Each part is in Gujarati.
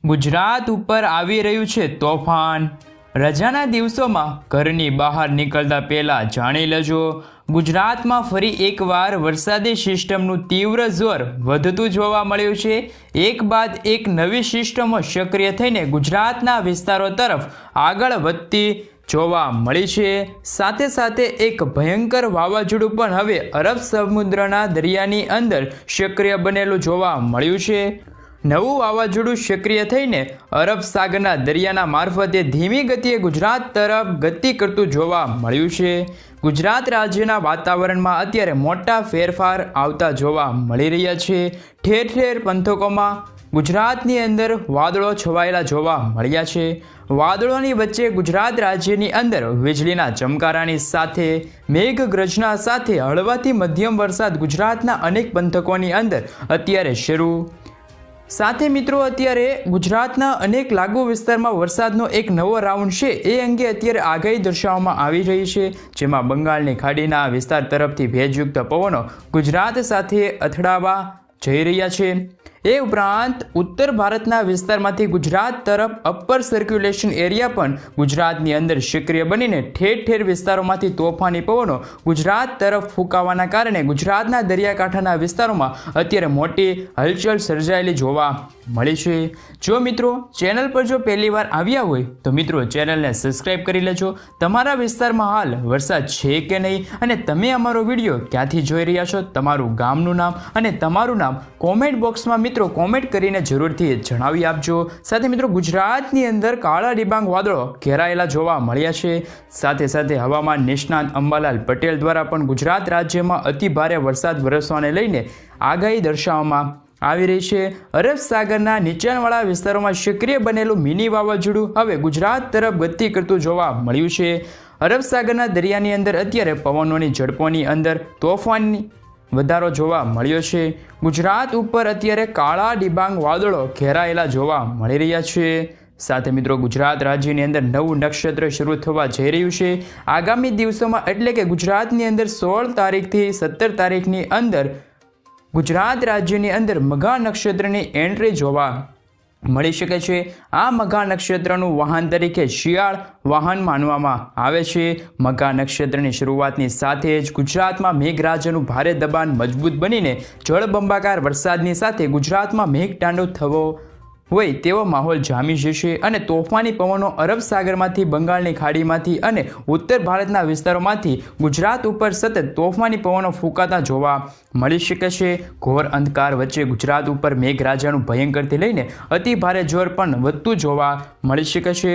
ગુજરાત ઉપર આવી રહ્યું છે તોફાન। રજાના દિવસોમાં ઘરની બહાર નીકળતા પહેલા જાણી લેજો, ગુજરાતમાં ફરી એકવાર વરસાદી સિસ્ટમનું તીવ્ર જોર વધતું જોવા મળ્યું છે। એક બાદ એક નવી સિસ્ટમો સક્રિય થઈને ગુજરાતના વિસ્તારો તરફ આગળ વધતી જોવા મળી છે। સાથે સાથે એક ભયંકર વાવાઝોડું પણ હવે અરબ સમુદ્રના દરિયાની અંદર સક્રિય બનેલું જોવા મળ્યું છે। નવું વાવાઝોડું સક્રિય થઈને અરબ સાગરના દરિયાના મારફતે ધીમી ગતિએ ગુજરાત તરફ ગતિ કરતું જોવા મળ્યું છે। ગુજરાત રાજ્યના વાતાવરણમાં અત્યારે મોટા ફેરફાર આવતા જોવા મળી રહ્યા છે। ઠેર ઠેર પંથકોમાં ગુજરાતની અંદર વાદળો છવાયેલા જોવા મળ્યા છે। વાદળોની વચ્ચે ગુજરાત રાજ્યની અંદર વીજળીના ચમકારાની સાથે મેઘગર્જના સાથે હળવાથી મધ્યમ વરસાદ ગુજરાતના અનેક પંથકોની અંદર અત્યારે શરૂ। સાથે મિત્રો અત્યારે ગુજરાતના અનેક લાગુ વિસ્તારમાં વરસાદનો એક નવો રાઉન્ડ છે એ અંગે અત્યારે આગાહી દર્શાવવામાં આવી રહી છે, જેમાં બંગાળની ખાડીના વિસ્તાર તરફથી ભેજયુક્ત પવનો ગુજરાત સાથે અથડાવા જઈ રહ્યા છે। એ ઉપરાંત ઉત્તર ભારતના વિસ્તારમાંથી ગુજરાત તરફ અપર સર્ક્યુલેશન એરિયા પણ ગુજરાતની અંદર સક્રિય બનીને ઠેર ઠેર વિસ્તારોમાંથી તોફાની પવનો ગુજરાત તરફ ફૂંકાવાના કારણે ગુજરાતના દરિયાકાંઠાના વિસ્તારોમાં અત્યારે મોટી હલચલ સર્જાયેલી જોવા મળી છે। જો મિત્રો ચેનલ પર જો પહેલીવાર આવ્યા હોય તો મિત્રો ચેનલને સબસ્ક્રાઈબ કરી લેજો। તમારા વિસ્તારમાં હાલ વરસાદ છે કે નહીં અને તમે અમારો વિડીયો ક્યાંથી જોઈ રહ્યા છો, તમારું ગામનું નામ અને તમારું નામ કોમેન્ટ બોક્સમાં મિત્રો કોમેન્ટ કરીને જરૂરથી જણાવી આપજો। સાથે મિત્રો ગુજરાતની અંદર કાળા ડિબાંગ વાદળો ઘેરાયેલા જોવા મળ્યા છે। સાથે સાથે હવામાન નિષ્ણાત અંબાલાલ પટેલ દ્વારા પણ ગુજરાત રાજ્યમાં અતિ ભારે વરસાદ વરસવાને લઈને આગાહી દર્શાવવામાં આવી રહી છે। અરબ સાગરના નીચાણવાળા વિસ્તારોમાં સક્રિય બનેલું મિની વાવાઝોડું હવે ગુજરાત તરફ ગતિ કરતું જોવા મળ્યું છે। અરબ સાગરના દરિયાની અંદર અત્યારે પવનોની ઝડપોની અંદર તોફાની વધારો જોવા મળ્યો છે। ગુજરાત ઉપર અત્યારે કાળા ડિબાંગ વાદળો ઘેરાયેલા જોવા મળી રહ્યા છે। સાથે મિત્રો ગુજરાત રાજ્યની અંદર નવું નક્ષત્ર શરૂ થવા જઈ રહ્યું છે આગામી દિવસોમાં, એટલે કે ગુજરાતની અંદર 16 તારીખથી 17 તારીખની અંદર ગુજરાત રાજ્યની અંદર મઘા નક્ષત્રની એન્ટ્રી જોવા મળી શકે છે। આ મઘા નક્ષત્રનું વાહન તરીકે શિયાળ વાહન માનવામાં આવે છે। મઘા નક્ષત્રની શરૂઆતની સાથે જ ગુજરાતમાં મેઘરાજાનું ભારે દબાણ મજબૂત બનીને જળબંબાકાર વરસાદની સાથે ગુજરાતમાં મેઘતાંડવ થવો હોય તેવો માહોલ જામી જશે અને તોફાની પવનો અરબ સાગરમાંથી, બંગાળની ખાડીમાંથી અને ઉત્તર ભારતના વિસ્તારોમાંથી ગુજરાત ઉપર સતત તોફાની પવનો ફૂંકાતા જોવા મળી શકે છે। ઘોર અંધકાર વચ્ચે ગુજરાત ઉપર મેઘરાજાનું ભયંકરથી લઈને અતિ ભારે જોર પણ વધતું જોવા મળી શકે છે।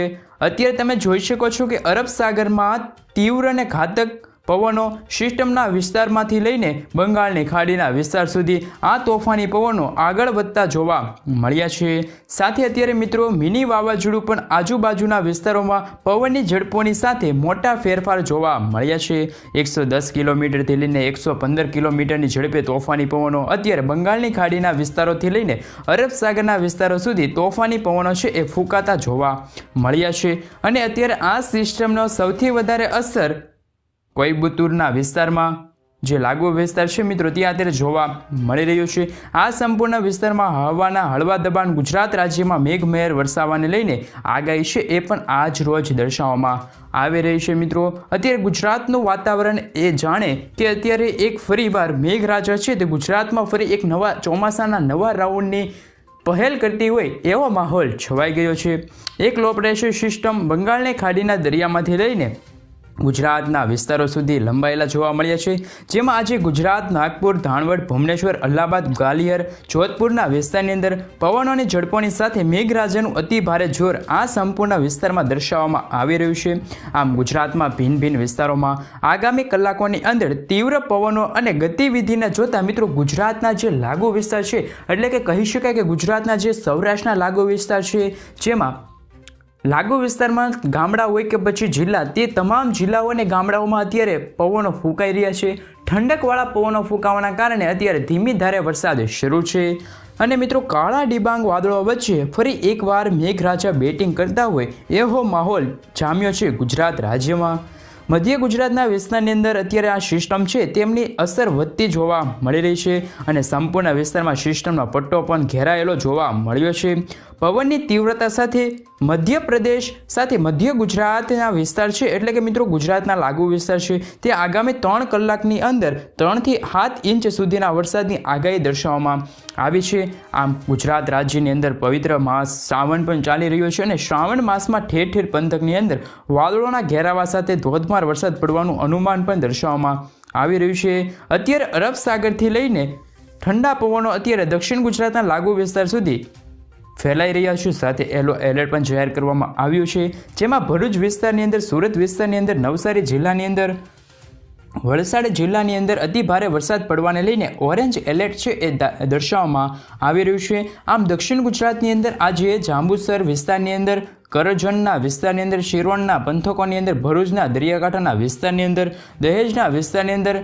અત્યારે તમે જોઈ શકો છો કે અરબ સાગરમાં તીવ્ર અને ઘાતક પવનો સિસ્ટમના વિસ્તારમાંથી લઈને બંગાળની ખાડીના વિસ્તાર સુધી આ તોફાની પવનો આગળ વધતા જોવા મળ્યા છે। સાથે અત્યારે મિત્રો મિની વાવાઝોડું પણ આજુબાજુના વિસ્તારોમાં પવનની ઝડપોની સાથે મોટા ફેરફાર જોવા મળ્યા છે। 110 કિલોમીટરથી લઈને 115 કિલોમીટરની ઝડપે તોફાની પવનો અત્યારે બંગાળની ખાડીના વિસ્તારોથી લઈને અરબ સાગરના વિસ્તારો સુધી તોફાની પવનો છે એ ફૂંકાતા જોવા મળ્યા છે। અને અત્યારે આ સિસ્ટમનો સૌથી વધારે અસર કોઈમ્બતુરના વિસ્તારમાં જે લાગુ વિસ્તાર છે મિત્રો ત્યાં અત્યારે જોવા મળી રહ્યું છે। આ સંપૂર્ણ વિસ્તારમાં હવાના હળવા દબાણ ગુજરાત રાજ્યમાં મેઘમહેર વરસાવવાને લઈને આગાહી છે એ પણ આજ રોજ દર્શાવવામાં આવી રહી છે। મિત્રો અત્યારે ગુજરાતનું વાતાવરણ એ જાણે કે અત્યારે એક ફરીવાર મેઘરાજા છે તે ગુજરાતમાં ફરી એક નવા ચોમાસાના નવા રાઉન્ડની પહેલ કરતી હોય એવો માહોલ છવાઈ ગયો છે। એક લો પ્રેશર સિસ્ટમ બંગાળની ખાડીના દરિયામાંથી લઈને ગુજરાતના વિસ્તારો સુધી લંબાયેલા જોવા મળ્યા છે, જેમાં આજે ગુજરાત, નાગપુર, ધાણવડ, ભુવનેશ્વર, અલ્હાબાદ, ગ્વાલિયર, જોધપુરના વિસ્તારની અંદર પવનોની ઝડપોની સાથે મેઘરાજાનું અતિ ભારે જોર આ સંપૂર્ણ વિસ્તારમાં દર્શાવવામાં આવી રહ્યું છે। આમ ગુજરાતમાં ભિન્ન ભિન્ન વિસ્તારોમાં આગામી કલાકોની અંદર તીવ્ર પવનો અને ગતિવિધિને જોતા મિત્રો ગુજરાતના જે લાગુ વિસ્તાર છે, એટલે કે કહી શકાય કે ગુજરાતના જે સૌરાષ્ટ્રના લાગુ વિસ્તાર છે, જેમાં લાગુ વિસ્તારમાં ગામડા હોય કે પછી જિલ્લા, તે તમામ જિલ્લાઓ અને ગામડાઓમાં અત્યારે પવનો ફૂંકાઈ રહ્યા છે। ઠંડકવાળા પવનો ફૂંકાવાના કારણે અત્યારે ધીમી ધારે વરસાદ શરૂ છે અને મિત્રો કાળા ડિબાંગ વાદળો વચ્ચે ફરી એકવાર મેઘરાજા બેટિંગ કરતા હોય એવો માહોલ જામ્યો છે ગુજરાત રાજ્યમાં। મધ્ય ગુજરાતના વિસ્તારની અંદર અત્યારે આ સિસ્ટમ છે તેમની અસર વધતી જોવા મળી રહી છે અને સંપૂર્ણ વિસ્તારમાં સિસ્ટમનો પટ્ટો પણ ઘેરાયેલો જોવા મળ્યો છે। પવનની તીવ્રતા સાથે મધ્યપ્રદેશ સાથે મધ્ય ગુજરાતના વિસ્તાર છે, એટલે કે મિત્રો ગુજરાતના લાગુ વિસ્તાર છે, તે આગામી 3 કલાકની અંદર 3 થી 7 ઇંચ સુધીના વરસાદની આગાહી દર્શાવવામાં આવી છે. આમ ગુજરાત રાજ્યની અંદર પવિત્ર માસ શ્રાવણ પણ ચાલી રહ્યો છે અને શ્રાવણ માસમાં ઠેર ઠેર પંથકની અંદર વાદળોના ઘેરાવા સાથે ધોધમાર વરસાદ પડવાનું અનુમાન પણ દર્શાવવામાં આવી રહ્યું છે. અત્યારે અરબ સાગરથી લઈને ઠંડા પવનો અત્યારે દક્ષિણ ગુજરાતના લાગુ વિસ્તાર સુધી ફેલાઈ રહ્યા છે. સાથે યલો એલર્ટ પણ જાહેર કરવામાં આવ્યું છે, જેમાં ભરૂચ વિસ્તારની અંદર, સુરત વિસ્તારની અંદર, નવસારી જિલ્લાની અંદર, વલસાડ જિલ્લાની અંદર અતિ ભારે વરસાદ પડવાને લઈને ઓરેન્જ એલર્ટ છે એ દર્શાવવામાં આવી રહ્યું છે. આમ દક્ષિણ ગુજરાતની અંદર આજે જાંબુસર વિસ્તારની અંદર, કરજણના વિસ્તારની અંદર, શિરોણના પંથકોની અંદર, ભરૂચના દરિયાકાંઠાના વિસ્તારની અંદર, દહેજના વિસ્તારની અંદર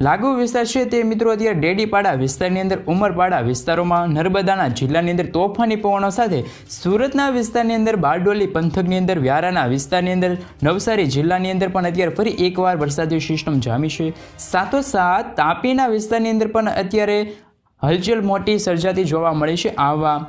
લાગુ વિસ્તાર છે તે મિત્રો અત્યારે ડેડીપાડા વિસ્તારની અંદર, ઉમરપાડા વિસ્તારોમાં, નર્મદાના જિલ્લાની અંદર તોફાની પવનો સાથે સુરતના વિસ્તારની અંદર, બારડોલી પંથકની અંદર, વ્યારાના વિસ્તારની અંદર, નવસારી જિલ્લાની અંદર પણ અત્યારે ફરી એકવાર વરસાદી સિસ્ટમ જામી છે. સાથોસાથ તાપીના વિસ્તારની અંદર પણ અત્યારે હલચલ મોટી સર્જાતી જોવા મળી છે. આવા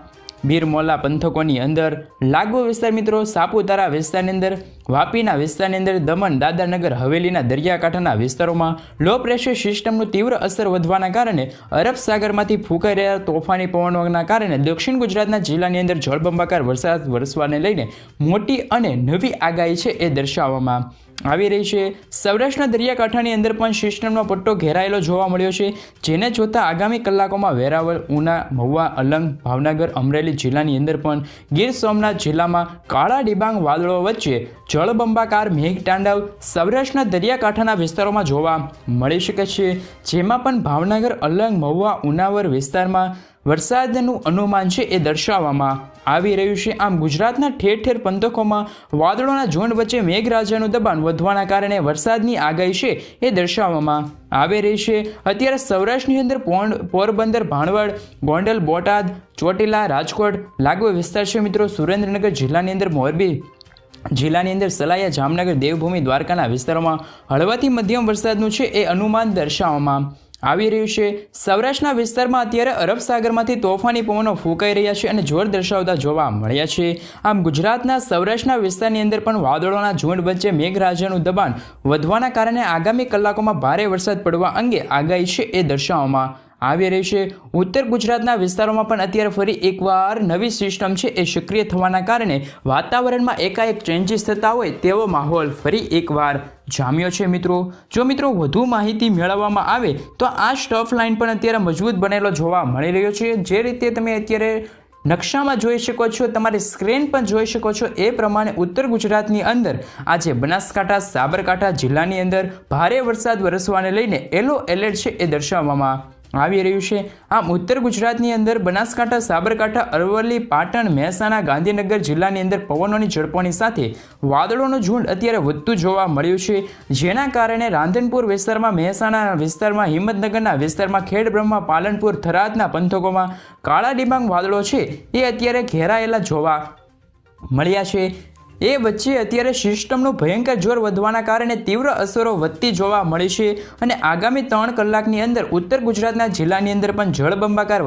બીરમોલા પંથકોની અંદર લાગુ વિસ્તાર મિત્રો સાપુતારા વિસ્તારની અંદર, વાપીના વિસ્તારની અંદર, દમણ દાદરાનગર હવેલીના દરિયાકાંઠાના વિસ્તારોમાં લો પ્રેશર સિસ્ટમનું તીવ્ર અસર વધવાના કારણે અરબ સાગરમાંથી ફૂંકાઈ રહ્યા તોફાની પવનોના કારણે દક્ષિણ ગુજરાતના જિલ્લાની અંદર જળબંબાકાર વરસાદ વરસવાને લઈને મોટી અને નવી આગાહી છે એ દર્શાવવામાં આવી રહી છે. સૌરાષ્ટ્રના દરિયાકાંઠાની અંદર પણ સિસ્ટમનો પટ્ટો ઘેરાયેલો જોવા મળ્યો છે, જેને જોતા આગામી કલાકોમાં વેરાવળ, ઉના, મહુવા, અલંગ, ભાવનગર, અમરેલી જિલ્લાની અંદર પણ ગીર સોમનાથ જિલ્લામાં કાળા ડિબાંગ વાદળો વચ્ચે જળબંબાકાર મેઘતાંડવ સૌરાષ્ટ્રના દરિયાકાંઠાના વિસ્તારોમાં જોવા મળી શકે છે, જેમાં પણ ભાવનગર, અલંગ, મહુવા, ઉનાવર વિસ્તારમાં વરસાદનું અનુમાન છે એ દર્શાવવામાં આવી રહ્યું છે. આમ ગુજરાતના ઠેર ઠેર પંથકોમાં વાદળોના ઝુંડ વચ્ચે મેઘરાજાનું દબાણ વધવાના કારણે વરસાદની આગાહી છે એ દર્શાવવામાં આવી રહી છે. અત્યારે સૌરાષ્ટ્રની અંદર પોરબંદર, ભાણવડ, ગોંડલ, બોટાદ, ચોટીલા, રાજકોટ લાગુ વિસ્તાર છે મિત્રો. સુરેન્દ્રનગર જિલ્લાની અંદર, મોરબી જિલ્લાની અંદર, સલાયા, જામનગર, દેવભૂમિ, દ્વારકાના વિસ્તારોમાં હળવાથી મધ્યમ વરસાદનું છે એ અનુમાન દર્શાવવામાં આવી રહ્યું છે. સૌરાષ્ટ્રના વિસ્તારમાં અત્યારે અરબ સાગરમાંથી તોફાની પવનો ફૂંકાઈ રહ્યા છે અને જોર દર્શાવતા જોવા મળ્યા છે. આમ ગુજરાતના સૌરાષ્ટ્રના વિસ્તારની અંદર પણ વાદળોના ઝુંડ વચ્ચે મેઘરાજાનું દબાણ વધવાના કારણે આગામી કલાકોમાં ભારે વરસાદ પડવા અંગે આગાહી છે એ દર્શાવવામાં આવી રહી છે. ઉત્તર ગુજરાતના વિસ્તારોમાં પણ અત્યારે ફરી એકવાર નવી સિસ્ટમ છે એ સક્રિય થવાના કારણે વાતાવરણમાં એકાએક ચેન્જીસ થતા હોય તેવો માહોલ ફરી એકવાર જામ્યો છે મિત્રો. જો મિત્રો વધુ માહિતી મેળવવામાં આવે તો આ સ્ટફ લાઇન પણ અત્યારે મજબૂત બનેલો જોવા મળી રહ્યો છે. જે રીતે તમે અત્યારે નકશામાં જોઈ શકો છો, તમારી સ્ક્રીન પણ જોઈ શકો છો, એ પ્રમાણે ઉત્તર ગુજરાતની અંદર આજે બનાસકાંઠા, સાબરકાંઠા જિલ્લાની અંદર ભારે વરસાદ વરસવાને લઈને યલો એલર્ટ છે એ દર્શાવવામાં આવી રહ્યું છે. આમ ઉત્તર ગુજરાતની અંદર બનાસકાંઠા, સાબરકાંઠા, અરવલ્લી, પાટણ, મહેસાણા, ગાંધીનગર જિલ્લાની અંદર પવનોની ઝડપોની સાથે વાદળોનું ઝુંડ અત્યારે વધતું જોવા મળ્યું છે, જેના કારણે રાંધનપુર વિસ્તારમાં, મહેસાણાના વિસ્તારમાં, હિંમતનગરના વિસ્તારમાં, ખેડબ્રહ્મા, પાલનપુર, થરાદના પંથકોમાં કાળા ડિબાંગ વાદળો છે એ અત્યારે ઘેરાયેલા જોવા મળ્યા છે. એ વચ્ચે અત્યારે સિસ્ટમનું ભયંકર જોર વધવાના કારણે તીવ્ર અસરો વધતી જોવા મળી છે અને આગામી 3 કલાકની અંદર ઉત્તર ગુજરાતના જિલ્લાની અંદર પણ જળબંબાકાર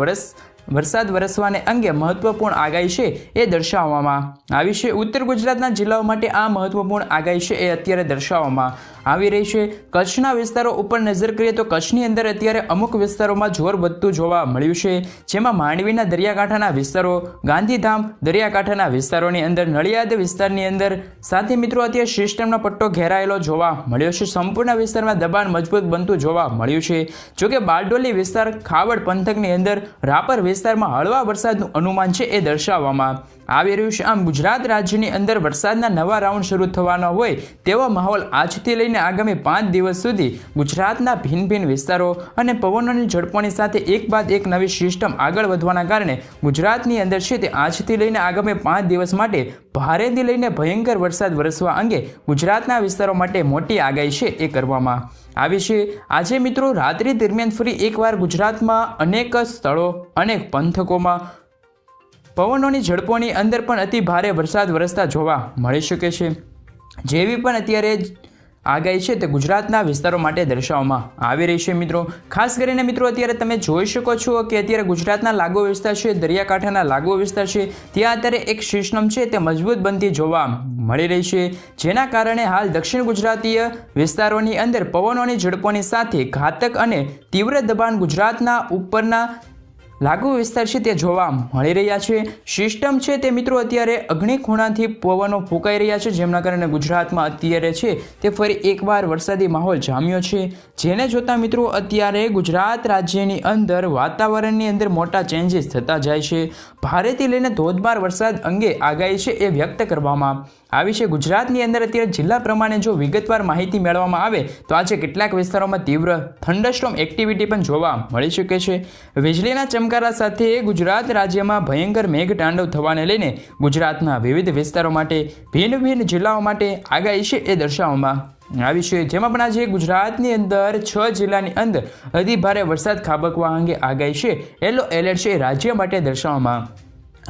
વરસાદ વરસવાને અંગે મહત્વપૂર્ણ આગાહી છે એ દર્શાવવામાં આવી છે. ઉત્તર ગુજરાતના જિલ્લાઓ માટે આ મહત્વપૂર્ણ આગાહી છે એ અત્યારે દર્શાવવામાં આવી રહી છે. કચ્છના વિસ્તારો ઉપર નજર કરીએ તો કચ્છની અંદર અત્યારે અમુક વિસ્તારોમાં જોર વધતું જોવા મળ્યું છે, જેમાં માંડવીના દરિયાકાંઠાના વિસ્તારો, ગાંધીધામ દરિયાકાંઠાના વિસ્તારોની અંદર, નડિયાદ વિસ્તારની અંદર સાથે મિત્રો અત્યારે સિસ્ટમનો પટ્ટો ઘેરાયેલો જોવા મળ્યો છે. સંપૂર્ણ વિસ્તારમાં દબાણ મજબૂત બનતું જોવા મળ્યું છે. જોકે બારડોલી વિસ્તાર, ખાવડ પંથકની અંદર, રાપર વિસ્તારમાં હળવા વરસાદનું અનુમાન છે એ દર્શાવવામાં આવી રહ્યું છે. આમ ગુજરાત રાજ્યની અંદર વરસાદના નવા રાઉન્ડ શરૂ થવાનો હોય તેવો માહોલ આજથી લઈને આગામી 5 દિવસ સુધી ગુજરાતના ભિન્ન ભિન્ન વિસ્તારો અને પવનોની ઝડપોની સાથે એક બાદ એક નવી સિસ્ટમ આગળ વધવાના કારણે ગુજરાતની અંદર છે તે આજથી લઈને આગામી 5 દિવસ માટે ભારેથી લઈને ભયંકર વરસાદ વરસવા અંગે ગુજરાતના વિસ્તારો માટે મોટી આગાહી છે એ કરવામાં આવી છે. આજે મિત્રો રાત્રિ દરમિયાન ફરી એકવાર ગુજરાતમાં અનેક સ્થળો, અનેક પંથકોમાં પવનોની ઝડપોની અંદર પણ અતિ ભારે વરસાદ વરસતા જોવા મળી શકે છે. જેવી પણ અત્યારે આગાહી છે તે ગુજરાતના વિસ્તારો માટે દર્શાવવામાં આવી રહી છે મિત્રો. ખાસ કરીને મિત્રો અત્યારે તમે જોઈ શકો છો કે અત્યારે ગુજરાતના લાગુ વિસ્તાર છે, દરિયાકાંઠાના લાગુ વિસ્તાર છે, ત્યાં અત્યારે એક સિસ્ટમ છે તે મજબૂત બનતી જોવા મળી રહી છે, જેના કારણે હાલ દક્ષિણ ગુજરાતીય વિસ્તારોની અંદર પવનોની ઝડપોની સાથે ઘાતક અને તીવ્ર દબાણ ગુજરાતના ઉપરના લાગુ વિસ્તાર છે તે જોવા મળી રહ્યા છે. સિસ્ટમ છે તે મિત્રો અત્યારે અગ્નિ ખૂણાથી પવનો ફૂંકાઈ રહ્યા છે, જેમના કારણે ગુજરાતમાં અત્યારે છે તે ફરી એકવાર વરસાદી માહોલ જામ્યો છે, જેને જોતા મિત્રો અત્યારે ગુજરાત રાજ્યની અંદર વાતાવરણની અંદર મોટા ચેન્જીસ થતા જાય છે. ભારેથી લઈને ધોધમાર વરસાદ અંગે આગાહી છે એ વ્યક્ત કરવામાં આવી છે. ગુજરાતની અંદર અત્યારે જિલ્લા પ્રમાણે જો વિગતવાર માહિતી મેળવવામાં આવે તો આજે કેટલાક વિસ્તારોમાં તીવ્ર થંડરસ્ટોર્મ એક્ટિવિટી પણ જોવા મળી શકે છે. વીજળીના ચમકારા સાથે ગુજરાત રાજ્યમાં ભયંકર મેઘતાંડવ થવાને લઈને ગુજરાતના વિવિધ વિસ્તારો માટે ભિન્ન જિલ્લાઓ માટે આગાહી છે એ દર્શાવવામાં આવી છે, જેમાં પણ આજે ગુજરાતની અંદર 6 જિલ્લાની અંદર અતિભારે વરસાદ ખાબકવા અંગે આગાહી છે યલો એલર્ટ છે રાજ્ય માટે દર્શાવવામાં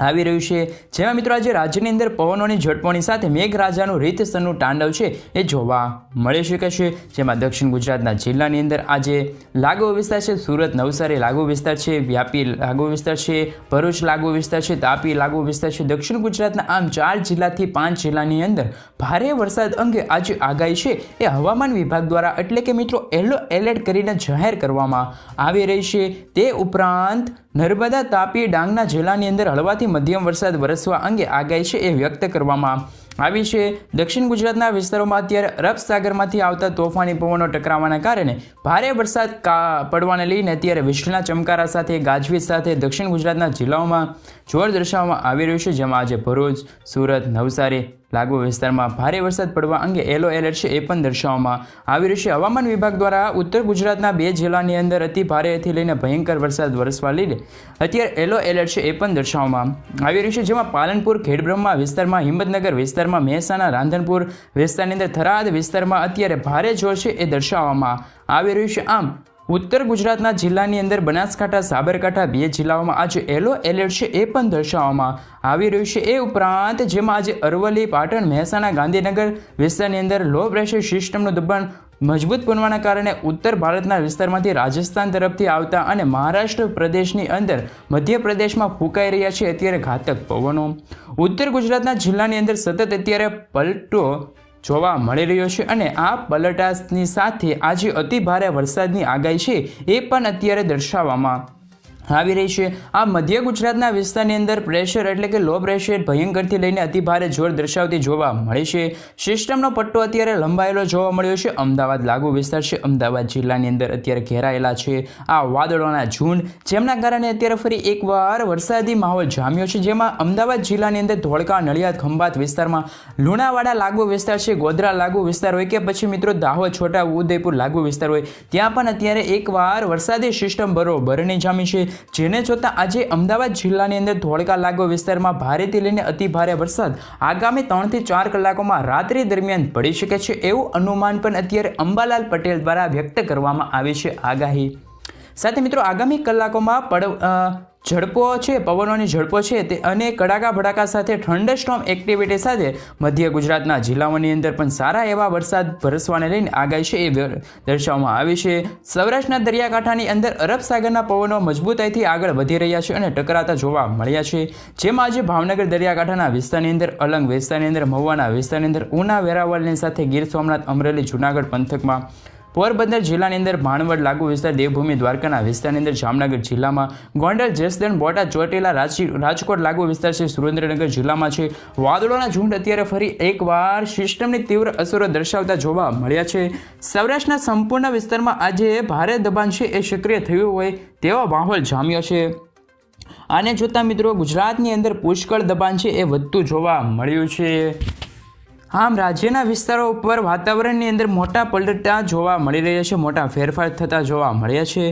આવી રહ્યું છે. જેમાં મિત્રો આજે રાજ્યની અંદર પવનોની ઝડપોની સાથે મેઘરાજાનું રીતસરનું તાંડવ છે એ જોવા મળી શકે છે. જેમાં દક્ષિણ ગુજરાતના જિલ્લાની અંદર આજે લાગુ વિસ્તાર છે, સુરત નવસારી લાગુ વિસ્તાર છે, વ્યાપી લાગુ વિસ્તાર છે, ભરૂચ લાગુ વિસ્તાર છે, તાપી લાગુ વિસ્તાર છે. દક્ષિણ ગુજરાતના આમ 4 જિલ્લાથી 5 જિલ્લાની અંદર ભારે વરસાદ અંગે આજે આગાહી છે એ હવામાન વિભાગ દ્વારા એટલે કે મિત્રો યલો એલર્ટ કરીને જાહેર કરવામાં આવી રહી છે. તે ઉપરાંત નર્મદા, તાપી, ડાંગના જિલ્લાની અંદર હળવાથી મધ્યમ વરસાદ વરસવા અંગે આગાહી છે એ વ્યક્ત કરવામાં આવી છે. દક્ષિણ ગુજરાતના વિસ્તારોમાં અત્યારે અરબ સાગરમાંથી આવતા તોફાની પવનો ટકરાવાના કારણે ભારે વરસાદ પડવાને લઈને અત્યારે વીજળીના ચમકારા સાથે ગાજવીજ સાથે દક્ષિણ ગુજરાતના જિલ્લાઓમાં જોર દર્શાવવામાં આવી રહ્યું છે, જેમાં આજે ભરૂચ, સુરત, નવસારી લાગુ વિસ્તારમાં ભારે વરસાદ પડવા અંગે યલો એલર્ટ છે એ પણ દર્શાવવામાં આવી રહ્યું છે. હવામાન વિભાગ દ્વારા ઉત્તર ગુજરાતના 2 જિલ્લાની અંદર અતિ ભારેથી લઈને ભયંકર વરસાદ વરસવા લઈને અત્યારે યલો એલર્ટ છે એ પણ દર્શાવવામાં આવી રહ્યું છે, જેમાં પાલનપુર, ખેડબ્રહ્મા વિસ્તારમાં, હિંમતનગર વિસ્તારમાં, મહેસાણા, રાંધનપુર વિસ્તારની અંદર, થરાદ વિસ્તારમાં અત્યારે ભારે જોર છે એ દર્શાવવામાં આવી રહ્યું છે. આમ ઉત્તર ગુજરાતના જિલ્લાની અંદર બનાસકાંઠા, સાબરકાંઠા 2 જિલ્લાઓમાં આજે યલો એલર્ટ છે એ પણ દર્શાવવામાં આવી રહ્યું છે. એ ઉપરાંત જેમાં આજે અરવલ્લી, પાટણ, મહેસાણા, ગાંધીનગર વિસ્તારની અંદર લો પ્રેશર સિસ્ટમનું દબાણ મજબૂત બનવાના કારણે ઉત્તર ભારતના વિસ્તારમાંથી રાજસ્થાન તરફથી આવતા અને મહારાષ્ટ્ર પ્રદેશની અંદર મધ્યપ્રદેશમાં ફૂંકાઈ રહ્યા છે અત્યારે ઘાતક પવનો. ઉત્તર ગુજરાતના જિલ્લાની અંદર સતત અત્યારે પલટો જોવા મળી રહ્યો છે અને આ પલટાની સાથે આજે અતિ ભારે વરસાદની આગાહી છે એ પણ અત્યારે દર્શાવવામાં આવી રહી છે. આ મધ્ય ગુજરાતના વિસ્તારની અંદર પ્રેશર એટલે કે લો પ્રેશર ભયંકરથી લઈને અતિ ભારે જોર દર્શાવતી જોવા મળી છે. સિસ્ટમનો પટ્ટો અત્યારે લંબાયેલો જોવા મળ્યો છે. અમદાવાદ લાગુ વિસ્તાર છે, અમદાવાદ જિલ્લાની અંદર અત્યારે ઘેરાયેલા છે આ વાદળોના ઝુંડ, જેમના કારણે અત્યારે ફરી એકવાર વરસાદી માહોલ જામ્યો છે. જેમાં અમદાવાદ જિલ્લાની અંદર ધોળકા, નડિયાદ, ખંભાત વિસ્તારમાં, લુણાવાડા લાગુ વિસ્તાર છે, ગોધરા લાગુ વિસ્તાર હોય કે પછી મિત્રો દાહોદ, છોટા ઉદેપુર લાગુ વિસ્તાર હોય, ત્યાં પણ અત્યારે એકવાર વરસાદી સિસ્ટમ બરોબરની જામી છે, જેને જોતા આજે અમદાવાદ જિલ્લાની અંદર ધોળકા લાગુ વિસ્તારમાં ભારેથી લઈને અતિ ભારે વરસાદ આગામી 3 થી 4 કલાકોમાં રાત્રિ દરમિયાન પડી શકે છે એવું અનુમાન પણ અત્યારે અંબાલાલ પટેલ દ્વારા વ્યક્ત કરવામાં આવી છે આગાહી સાથે. મિત્રો આગામી કલાકોમાં ઝડપો છે, પવનોની ઝડપો છે તે અને કડાકા ભડાકા સાથે થંડરસ્ટોર્મ એક્ટિવિટી સાથે મધ્ય ગુજરાતના જિલ્લાઓની અંદર પણ સારા એવા વરસાદ વરસવાને લઈને આગાહી છે એ દર્શાવવામાં આવી છે. સૌરાષ્ટ્રના દરિયાકાંઠાની અંદર અરબ સાગરના પવનો મજબૂતાઈથી આગળ વધી રહ્યા છે અને ટકરાતા જોવા મળ્યા છે, જેમાં આજે ભાવનગર દરિયાકાંઠાના વિસ્તારની અંદર, અલંગ વિસ્તારની અંદર, મહુવાના વિસ્તારની અંદર, ઉના, વેરાવળની સાથે ગીર સોમનાથ, અમરેલી, જૂનાગઢ પંથકમાં, પોરબંદર જિલ્લાની અંદર ભાણવડ લાગુ વિસ્તાર, દેવભૂમિ દ્વારકાના વિસ્તારની અંદર, જામનગર જિલ્લામાં, ગોંડલ, જસદણ, બોટાદ, ચોટીલા, રાજકોટ લાગુ વિસ્તાર છે, સુરેન્દ્રનગર જિલ્લામાં છે. વાદળોના ઝુંડ અત્યારે ફરી એકવાર સિસ્ટમની તીવ્ર અસરો દર્શાવતા જોવા મળ્યા છે. સૌરાષ્ટ્રના સંપૂર્ણ વિસ્તારમાં આજે ભારે દબાણ છે એ સક્રિય થયું હોય તેવો માહોલ જામ્યો છે. આને જોતા મિત્રો ગુજરાતની અંદર પુષ્કળ દબાણ છે એ વધતું જોવા મળ્યું છે. આમ રાજ્યના વિસ્તારો ઉપર વાતાવરણની અંદર મોટા પલટા જોવા મળી રહ્યા છે, મોટા ફેરફાર થતા જોવા મળ્યા છે.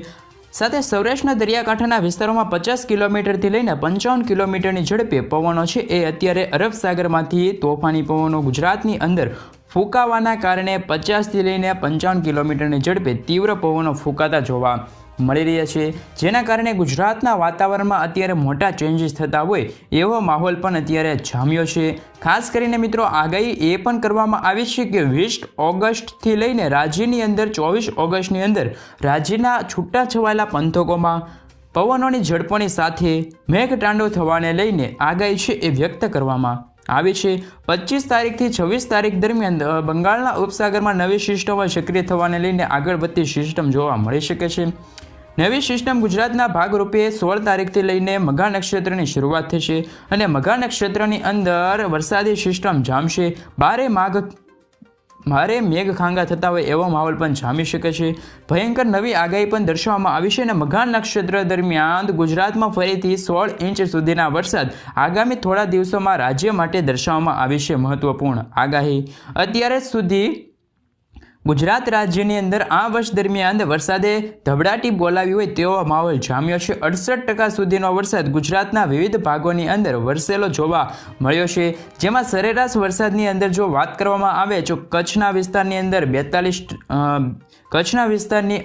સાથે સૌરાષ્ટ્રના દરિયાકાંઠાના વિસ્તારોમાં 50 કિલોમીટરથી લઈને 55 કિલોમીટરની ઝડપે પવનો છે એ અત્યારે અરબ સાગરમાંથી તોફાની પવનો ગુજરાતની અંદર ફૂંકાવાના કારણે 50થી લઈને 55 કિલોમીટરની ઝડપે તીવ્ર પવનો ફૂંકાતા જોવા મળી રહ્યા છે, જેના કારણે ગુજરાતના વાતાવરણમાં અત્યારે મોટા ચેન્જીસ થતા હોય એવો માહોલ પણ અત્યારે જામ્યો છે. ખાસ કરીને મિત્રો આગાહી એ પણ કરવામાં આવી છે કે 20 ઓગસ્ટથી લઈને રાજ્યની અંદર 24 ઓગસ્ટની અંદર રાજ્યના છૂટાછવાયેલા પંથકોમાં પવનોની ઝડપોની સાથે મેઘતાંડવ થવાને લઈને આગાહી છે એ વ્યક્ત કરવામાં આવી છે. 25 તારીખથી 26 તારીખ દરમિયાન બંગાળના ઉપસાગરમાં નવી સિસ્ટમો સક્રિય થવાને લઈને આગળ વધતી સિસ્ટમ જોવા મળી શકે છે. નવી સિસ્ટમ ગુજરાતના ભાગરૂપે 16 તારીખથી લઈને મઘા નક્ષત્રની શરૂઆત થશે અને મઘા નક્ષત્રની અંદર વરસાદી સિસ્ટમ જામશે. ભારે મેઘખાંગા થતા હોય એવો માહોલ પણ જામી શકે છે. ભયંકર નવી આગાહી પણ દર્શાવવામાં આવી છે અને મઘા નક્ષત્ર દરમિયાન ગુજરાતમાં ફરીથી 16 ઇંચ સુધીના વરસાદ આગામી થોડા દિવસોમાં રાજ્ય માટે દર્શાવવામાં આવી છે. મહત્વપૂર્ણ આગાહી અત્યારે સુધી ગુજરાત રાજ્યની અંદર આ વર્ષ દરમિયાન વરસાદે ધબડાટી બોલાવી હોય તેવો માહોલ જામ્યો છે. 68% સુધીનો વરસાદ ગુજરાતના વિવિધ ભાગોની અંદર વરસેલો જોવા મળ્યો છે, જેમાં સરેરાશ વરસાદની અંદર જો વાત કરવામાં આવે તો કચ્છના વિસ્તારની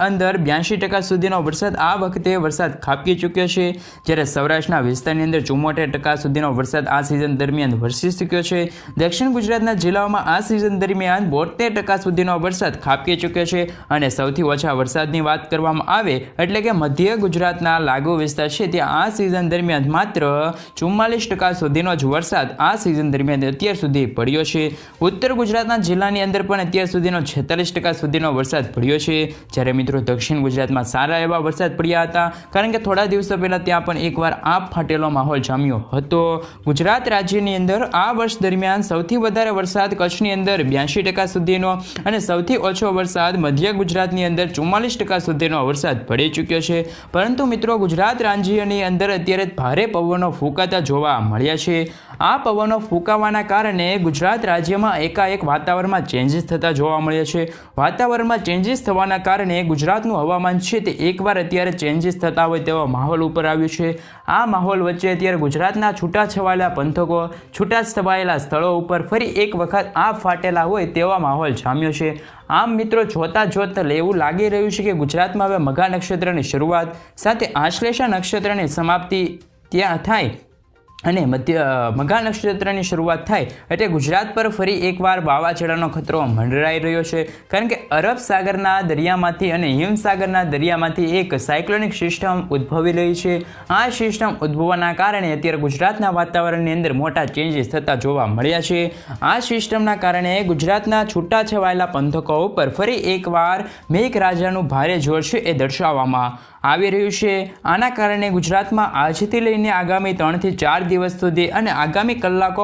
અંદર 82% સુધીનો વરસાદ આ વખતે વરસાદ ખાબકી ચૂક્યો છે, જ્યારે સૌરાષ્ટ્રના વિસ્તારની અંદર 74% સુધીનો વરસાદ આ સિઝન દરમિયાન વરસી ચૂક્યો છે. દક્ષિણ ગુજરાતના જિલ્લાઓમાં આ સિઝન દરમિયાન 72% સુધીનો વરસાદ ખાબકી ચૂક્યો છે અને સૌથી ઓછા વરસાદની વાત કરવામાં આવે એટલે કે મધ્ય ગુજરાતના લાગુ વિસ્તાર છે ત્યાં આ સિઝન દરમિયાન માત્ર 44% સુધીનો જ વરસાદ આ સિઝન દરમિયાન અત્યાર સુધી પડ્યો છે. ઉત્તર ગુજરાતના જિલ્લાની અંદર પણ અત્યાર સુધીનો 46% સુધીનો વરસાદ પડ્યો છે, જ્યારે મિત્રો દક્ષિણ ગુજરાતમાં સારા એવા વરસાદ પડ્યા હતા, કારણ કે થોડા દિવસો પહેલા ત્યાં પણ એકવાર આપ ફાટેલો માહોલ જામ્યો હતો. ગુજરાત રાજ્યની અંદર આ વર્ષ દરમિયાન સૌથી વધારે વરસાદ કચ્છની અંદર 82% સુધીનો અને સૌથી ઓછો વરસાદ મધ્ય ગુજરાતની અંદર 44% સુધીનો વરસાદ પડી ચૂક્યો છે. પરંતુ મિત્રો ગુજરાત રાજ્યની અંદર અત્યારે ભારે પવનો ફૂંકાતા જોવા મળ્યા છે. આ પવનો ફૂંકાવાના કારણે ગુજરાત રાજ્યમાં એકાએક વાતાવરણમાં ચેન્જીસ થતા જોવા મળ્યા છે. વાતાવરણમાં ચેન્જીસ થવાના કારણે ગુજરાતનું હવામાન છે તે એકવાર અત્યારે ચેન્જીસ થતા હોય તેવો માહોલ ઉપર આવ્યો છે. આ માહોલ વચ્ચે અત્યારે ગુજરાતના છૂટાછવાયેલા પંથકો, છૂટાછવાયેલા સ્થળો ઉપર ફરી એક વખત આ ફાટેલા હોય તેવા માહોલ જામ્યો છે. આમ મિત્રો જોતા એવું લાગી રહ્યું છે કે ગુજરાતમાં હવે મઘા નક્ષત્રની શરૂઆત સાથે આશ્લેષા નક્ષત્રની સમાપ્તિ ત્યાં થાય અને મઘા નક્ષત્રની શરૂઆત થાય એટલે ગુજરાત પર ફરી એકવાર વાવાઝોડાનો ખતરો મંડરાઈ રહ્યો છે, કારણ કે અરબ સાગરના દરિયામાંથી અને હિમસાગરના દરિયામાંથી એક સાયક્લોનિક સિસ્ટમ ઉદ્ભવી રહી છે. આ સિસ્ટમ ઉદ્ભવવાના કારણે અત્યારે ગુજરાતના વાતાવરણની અંદર મોટા ચેન્જીસ થતા જોવા મળ્યા છે. આ સિસ્ટમના કારણે ગુજરાતના છૂટાછવાયેલા પંથકો ઉપર ફરી એકવાર મેઘરાજાનું ભારે જોર છે એ દર્શાવવામાં આવી રહ્યું છે. આના કારણે ગુજરાતમાં આજથી લઈને આગામી 3 થી 4 દિવસ સુધી અને આગામી કલાકો